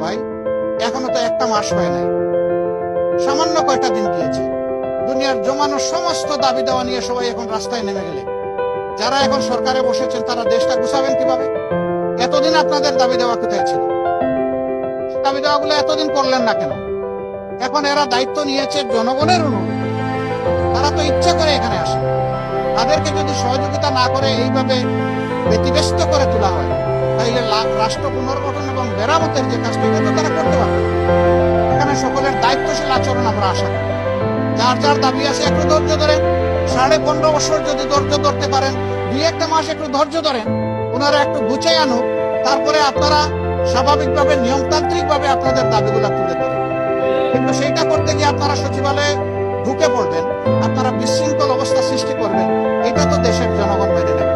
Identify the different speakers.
Speaker 1: ভাই, এখনো তো একটা মাস হয় নাই, সামান্য কয়টা দিন গিয়েছে। দুনিয়ার জমানো সমস্ত দাবি দেওয়া নিয়ে সবাই এখন রাস্তায় নেমে গেলে যারা এখন সরকারে বসেছেন তারা দেশটা গুছাবেন কিভাবে? এতদিন আপনাদের দাবি দেওয়া কোথায় ছিল? দাবি দেওয়াগুলো এতদিন করলেন না কেন? এখন এরা দায়িত্ব নিয়েছে জনগণের অনুরোধে, তারা তো ইচ্ছা করে এখানে আসে। তাদেরকে যদি সহযোগিতা না করে এইভাবে ব্যতিব্যস্ত করে তোলা হয়, তাইলে রাষ্ট্র পুনর্গঠন এবং মেরামতের যে কাজটা এটা তো তারা করতে পারবে। এখানে সকলের দায়িত্বশীল আচরণ আমরা আশা করি। যার যার দাবি আছে একটু ধৈর্য ধরেন, 15.5 বছর যদি ধৈর্য ধরতে পারেন, 2-1 মাস একটু ধৈর্য ধরেন, ওনারা একটু গুছিয়ে আনুক, তারপরে আপনারা স্বাভাবিকভাবে নিয়মতান্ত্রিকভাবে আপনাদের দাবিগুলা তুলে ধরেন। কিন্তু সেইটা করতে গিয়ে আপনারা সচিবালয়ে ঢুকে পড়বেন, আপনারা বিশৃঙ্খল অবস্থা সৃষ্টি করবেন, এটা তো দেশের জনগণ মেনে নেবে।